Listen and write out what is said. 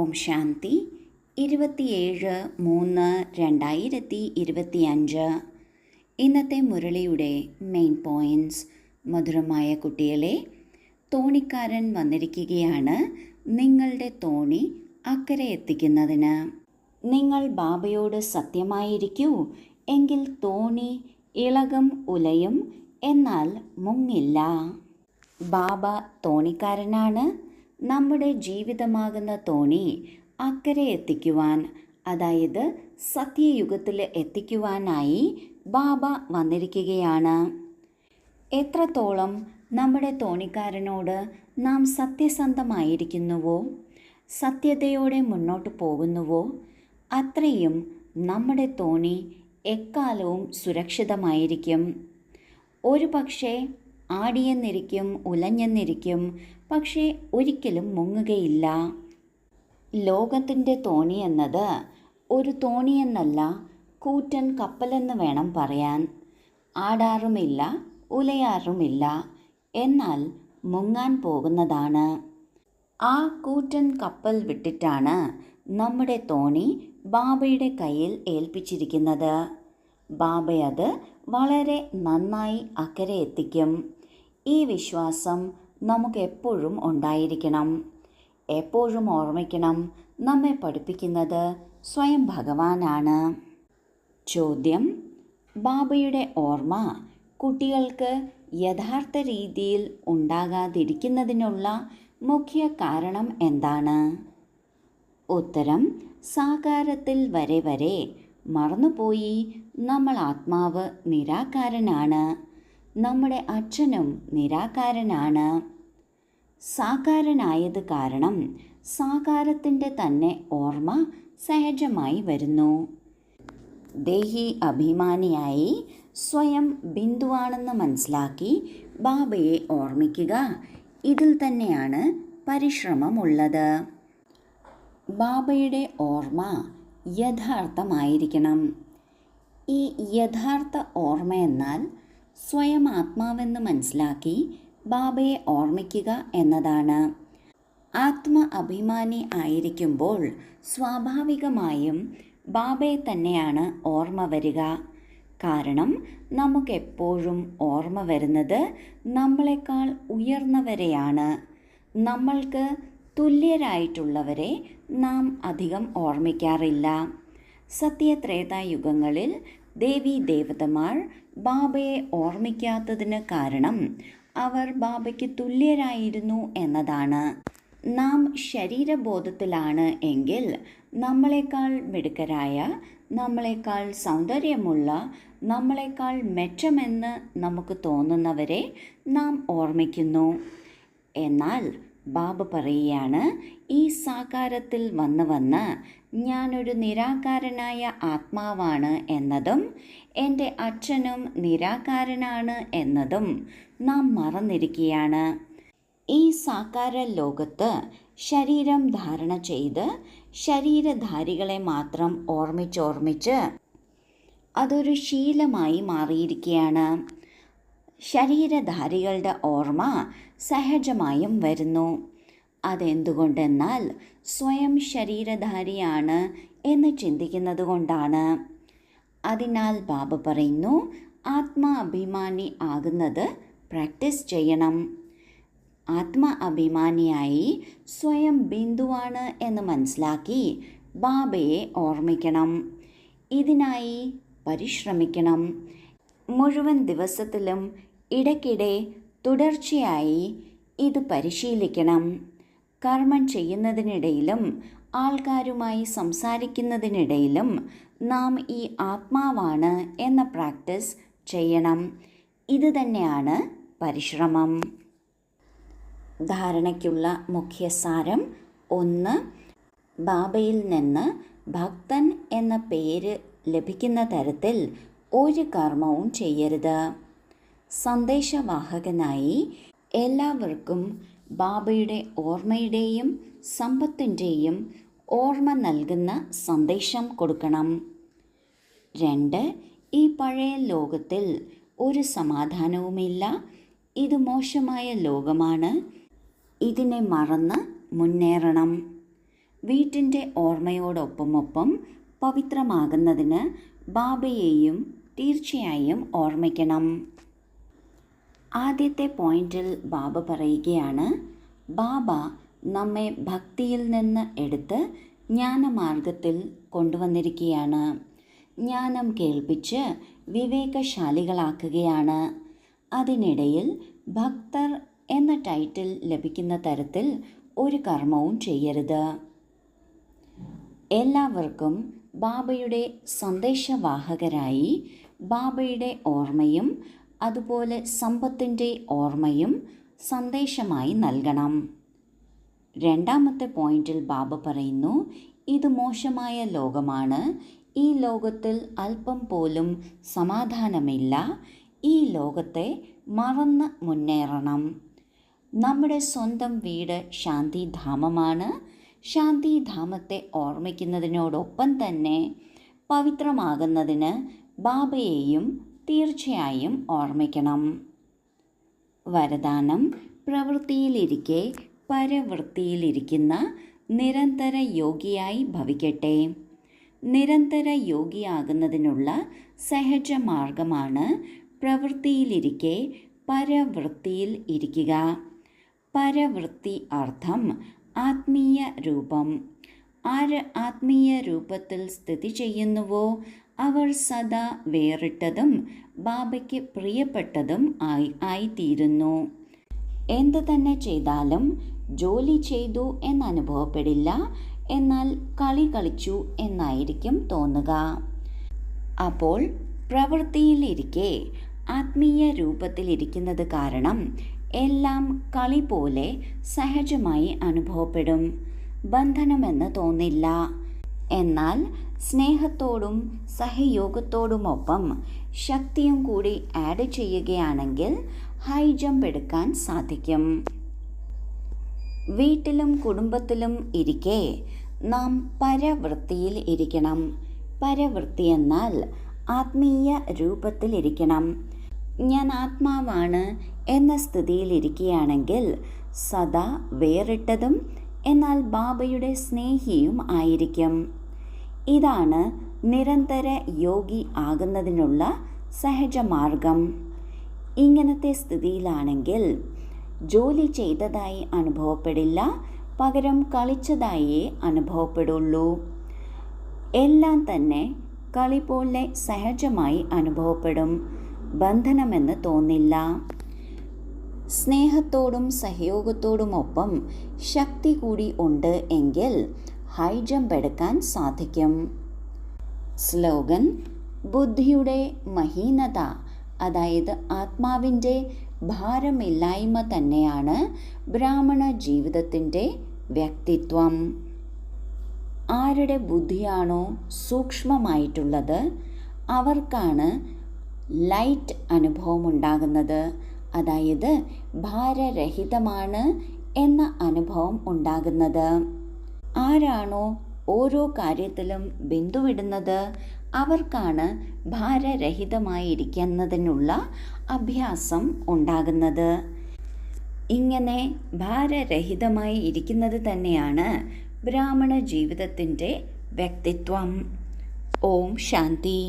ഓം ശാന്തി 27/3/2025. ഇന്നത്തെ മുരളിയുടെ main points. മധുരമായ കുട്ടികളെ, തോണിക്കാരൻ വന്നിരിക്കുകയാണ് നിങ്ങളുടെ തോണി അക്കരെ എത്തിക്കുന്നതിന്. നിങ്ങൾ ബാബയോട് സത്യമായിരിക്കൂ, എങ്കിൽ തോണി ഇളകും ഉലയും, എന്നാൽ മുങ്ങില്ല. ബാബ തോണിക്കാരനാണ്. നമ്മുടെ ജീവിതമാകുന്ന തോണി അക്കരെ എത്തിക്കുവാൻ, അതായത് സത്യയുഗത്തിൽ എത്തിക്കുവാനായി ബാബ വന്നിരിക്കുകയാണ്. എത്രത്തോളം നമ്മുടെ തോണിക്കാരനോട് നാം സത്യസന്ധമായിരിക്കുന്നുവോ, സത്യതയോടെ മുന്നോട്ട് പോകുന്നുവോ, അത്രയും നമ്മുടെ തോണി എക്കാലവും സുരക്ഷിതമായിരിക്കും. ഒരു പക്ഷേ ആടിയെന്നിരിക്കും, ഉലഞ്ഞെന്നിരിക്കും, പക്ഷേ ഒരിക്കലും മുങ്ങുകയില്ല. ലോകത്തിൻ്റെ തോണി എന്നത് ഒരു തോണിയെന്നല്ല, കൂറ്റൻ കപ്പലെന്ന് വേണം പറയാൻ. ആടാറുമില്ല, ഉലയാറുമില്ല, എന്നാൽ മുങ്ങാൻ പോകുന്നതാണ്. ആ കൂറ്റൻ കപ്പൽ വിട്ടിട്ടാണ് നമ്മുടെ തോണി ബാബയുടെ കയ്യിൽ ഏൽപ്പിച്ചിരിക്കുന്നത്. ബാബയത് വളരെ നന്നായി അക്കരെ എത്തിക്കും. ഈ വിശ്വാസം നമുക്ക് എപ്പോഴും ഉണ്ടായിരിക്കണം. എപ്പോഴും ഓർമ്മിക്കണം, നമ്മെ പഠിപ്പിക്കുന്നത് സ്വയം ഭഗവാനാണ്. ചോദ്യം: ബാബയുടെ ഓർമ്മ കുട്ടികൾക്ക് യഥാർത്ഥ രീതിയിൽ ഉണ്ടാകാതിരിക്കുന്നതിനുള്ള മുഖ്യ കാരണം എന്താണ്? ഉത്തരം: സാകാരത്തിൽ വരെ മറന്നുപോയി. നമ്മൾ ആത്മാവ് നിരാകാരനാണ്. നമ്മുടെ അച്ഛനും നിരാകാരനാണ്. സാകാരനായത് കാരണം സാകാരത്തിൻ്റെ തന്നെ ഓർമ്മ സഹജമായി വരുന്നു. ദേഹി അഭിമാനിയായി സ്വയം ബിന്ദുവാണെന്ന് മനസ്സിലാക്കി ബാബയെ ഓർമ്മിക്കുക. ഇതിൽ തന്നെയാണ് പരിശ്രമമുള്ളത്. ബാബയുടെ ഓർമ്മ യഥാർത്ഥമായിരിക്കണം. ഈ യഥാർത്ഥ ഓർമ്മ എന്നാൽ സ്വയം ആത്മാവെന്ന് മനസ്സിലാക്കി ബാബയെ ഓർമ്മിക്കുക എന്നതാണ്. ആത്മ അഭിമാനി ആയിരിക്കുമ്പോൾ സ്വാഭാവികമായും ബാബയെ തന്നെയാണ് ഓർമ്മ വരിക. കാരണം നമുക്കെപ്പോഴും ഓർമ്മ വരുന്നത് നമ്മളെക്കാൾ ഉയർന്നവരെയാണ്. നമ്മൾക്ക് തുല്യരായിട്ടുള്ളവരെ നാം അധികം ഓർമ്മിക്കാറില്ല. സത്യത്രേതായുഗങ്ങളിൽ ദേവീ ദേവതമാർ ബാബയെ ഓർമ്മിക്കാത്തതിന് കാരണം അവർ ബാബയ്ക്ക് തുല്യരായിരുന്നു എന്നതാണ്. നാം ശരീരബോധത്തിലാണ് എങ്കിൽ നമ്മളെക്കാൾ മിടുക്കരായ, നമ്മളെക്കാൾ സൗന്ദര്യമുള്ള, നമ്മളെക്കാൾ മെച്ചമെന്ന് നമുക്ക് തോന്നുന്നവരെ നാം ഓർമ്മിക്കുന്നു. എന്നാൽ ബാബ പറയുകയാണ്, ഈ സാകാരത്തിൽ വന്ന് ഞാനൊരു നിരാകാരനായ ആത്മാവാണ് എന്നതും എൻ്റെ അച്ഛനും നിരാകാരനാണ് എന്നതും നാം മറന്നിരിക്കുകയാണ്. ഈ സാകാര ലോകത്ത് ശരീരം ധാരണ ചെയ്ത് ശരീരധാരികളെ മാത്രം ഓർമ്മിച്ച് അതൊരു ശീലമായി മാറിയിരിക്കുകയാണ്. ശരീരധാരികളുടെ ഓർമ്മ സഹജമായും വരുന്നു. അതെന്തുകൊണ്ടെന്നാൽ സ്വയം ശരീരധാരിയാണ് എന്ന് ചിന്തിക്കുന്നത് കൊണ്ടാണ്. അതിനാൽ ബാബ പറയുന്നു, ആത്മാ അഭിമാനി ആകുന്നത് പ്രാക്ടീസ് ചെയ്യണം. ആത്മാ അഭിമാനിയായി സ്വയം ബിന്ദുവാണ് എന്ന് മനസ്സിലാക്കി ബാബയെ ഓർമ്മിക്കണം. ഇതിനായി പരിശ്രമിക്കണം. മുഴുവൻ ദിവസത്തിലും ഇടയ്ക്കിടെ തുടർച്ചയായി ഇത് പരിശീലിക്കണം. കർമ്മം ചെയ്യുന്നതിനിടയിലും ആൾക്കാരുമായി സംസാരിക്കുന്നതിനിടയിലും നാം ഈ ആത്മാവാണ് എന്ന പ്രാക്ടീസ് ചെയ്യണം. ഇത് തന്നെയാണ് പരിശ്രമം. ധാരണയ്ക്കുള്ള മുഖ്യസാരം: 1. ബാബയിൽ നിന്ന് ഭക്തൻ എന്ന പേര് ലഭിക്കുന്ന തരത്തിൽ ഒരു കർമ്മവും ചെയ്യരുത്. സന്ദേശവാഹകനായി എല്ലാവർക്കും ബാബയുടെ ഓർമ്മയുടെയും സമ്പത്തിൻ്റെയും ഓർമ്മ നൽകുന്ന സന്ദേശം കൊടുക്കണം. 2. ഈ പഴയ ലോകത്തിൽ ഒരു സമാധാനവുമില്ല. ഇത് മോശമായ ലോകമാണ്. ഇതിനെ മറന്ന് മുന്നേറണം. വീട്ടിൻ്റെ ഓർമ്മയോടൊപ്പമൊപ്പം പവിത്രമാകുന്നതിന് ബാബയെയും തീർച്ചയായും ഓർമ്മിക്കണം. ആദ്യത്തെ പോയിന്റിൽ ബാബ പറയുകയാണ്, ബാബ നമ്മെ ഭക്തിയിൽ നിന്ന് എടുത്ത് ജ്ഞാനമാർഗത്തിൽ കൊണ്ടുവന്നിരിക്കുകയാണ്. ജ്ഞാനം കേൾപ്പിച്ച് വിവേകശാലികളാക്കുകയാണ്. അതിനിടയിൽ ഭക്തർ എന്ന ടൈറ്റിൽ ലഭിക്കുന്ന തരത്തിൽ ഒരു കർമ്മവും ചെയ്യരുത്. എല്ലാവർക്കും ബാബയുടെ സന്ദേശവാഹകരായി ബാബയുടെ ഓർമ്മയും അതുപോലെ സമ്പത്തിൻ്റെ ഓർമ്മയും സന്ദേശമായി നൽകണം. രണ്ടാമത്തെ പോയിന്റിൽ ബാബ പറയുന്നു, ഇത് മോശമായ ലോകമാണ്. ഈ ലോകത്തിൽ അല്പം പോലും സമാധാനമില്ല. ഈ ലോകത്തെ മറന്ന് മുന്നേറണം. നമ്മുടെ സ്വന്തം വീട് ശാന്തിധാമമാണ്. ശാന്തിധാമത്തെ ഓർമ്മിക്കുന്നതിനോടൊപ്പം തന്നെ പവിത്രമാകുന്നതിന് ബാബയെയും തീർച്ചയായും ഓർമ്മിക്കണം. വരദാനം: പ്രവൃത്തിയിലിരിക്കെ പരവൃത്തിയിലിരിക്കുന്ന നിരന്തര യോഗിയായി ഭവിക്കട്ടെ. നിരന്തര യോഗിയാകുന്നതിനുള്ള സഹജമാർഗമാണ് പ്രവൃത്തിയിലിരിക്കെ പരവൃത്തിയിൽ ഇരിക്കുക. പരവൃത്തി അർത്ഥം ആത്മീയ രൂപം. ആര് ആത്മീയ രൂപത്തിൽ സ്ഥിതി ചെയ്യുന്നുവോ അവർ സദാ വേറിട്ടതും ബാബയ്ക്ക് പ്രിയപ്പെട്ടതും ആയിത്തീരുന്നു. എന്തു തന്നെ ചെയ്താലും ജോലി ചെയ്തു എന്നനുഭവപ്പെടില്ല, എന്നാൽ കളി കളിച്ചു എന്നായിരിക്കും തോന്നുക. അപ്പോൾ പ്രവൃത്തിയിലിരിക്കെ ആത്മീയ രൂപത്തിലിരിക്കുന്നത് കാരണം എല്ലാം കളി പോലെ സഹജമായി അനുഭവപ്പെടും. ബന്ധനമെന്ന് തോന്നില്ല. എന്നാൽ സ്നേഹത്തോടും സഹയോഗത്തോടുമൊപ്പം ശക്തിയും കൂടി ആഡ് ചെയ്യുകയാണെങ്കിൽ ഹൈ ജമ്പ് എടുക്കാൻ സാധിക്കും. വീട്ടിലും കുടുംബത്തിലും ഇരിക്കെ നാം പരവൃത്തിയിൽ ഇരിക്കണം. പരവൃത്തി എന്നാൽ ആത്മീയ രൂപത്തിലിരിക്കണം. ഞാൻ ആത്മാവാണ് എന്ന സ്ഥിതിയിലിരിക്കുകയാണെങ്കിൽ സദാ വേറിട്ടതും എന്നാൽ ബാബയുടെ സ്നേഹിയും ആയിരിക്കും. ഇതാണ് നിരന്തര യോഗി ആകുന്നതിനുള്ള സഹജമാർഗം. ഇങ്ങനത്തെ സ്ഥിതിയിലാണെങ്കിൽ ജോലി ചെയ്തതായി അനുഭവപ്പെടില്ല, പകരം കളിച്ചതായേ അനുഭവപ്പെടുള്ളൂ. എല്ലാം തന്നെ കളി പോലെ സഹജമായി അനുഭവപ്പെടും. ബന്ധനമെന്ന് തോന്നില്ല. സ്നേഹത്തോടും സഹയോഗത്തോടുമൊപ്പം ശക്തി കൂടി ഉണ്ട് എങ്കിൽ ഹൈ ജമ്പ് എടുക്കാൻ സാധിക്കും. സ്ലോഗൻ: ബുദ്ധിയുടെ മഹീനത, അതായത് ആത്മാവിൻ്റെ ഭാരമില്ലായ്മ തന്നെയാണ് ബ്രാഹ്മണ ജീവിതത്തിൻ്റെ വ്യക്തിത്വം. ആരുടെ ബുദ്ധിയാണോ സൂക്ഷ്മമായിട്ടുള്ളത് അവർക്കാണ് ലൈറ്റ് അനുഭവമുണ്ടാകുന്നത്, അതായത് ഭാരരഹിതമാണ് എന്ന അനുഭവം ഉണ്ടാകുന്നത്. ആരാണോ ഓരോ കാര്യത്തിലും ബിന്ദുവിടുന്നത് അവർക്കാണ് ഭാരരഹിതമായിരിക്കുന്നതിനുള്ള അഭ്യാസം ഉണ്ടാകുന്നത്. ഇങ്ങനെ ഭാരരഹിതമായി ഇരിക്കുന്നത് തന്നെയാണ് ബ്രാഹ്മണ ജീവിതത്തിൻ്റെ വ്യക്തിത്വം. ഓം ശാന്തി.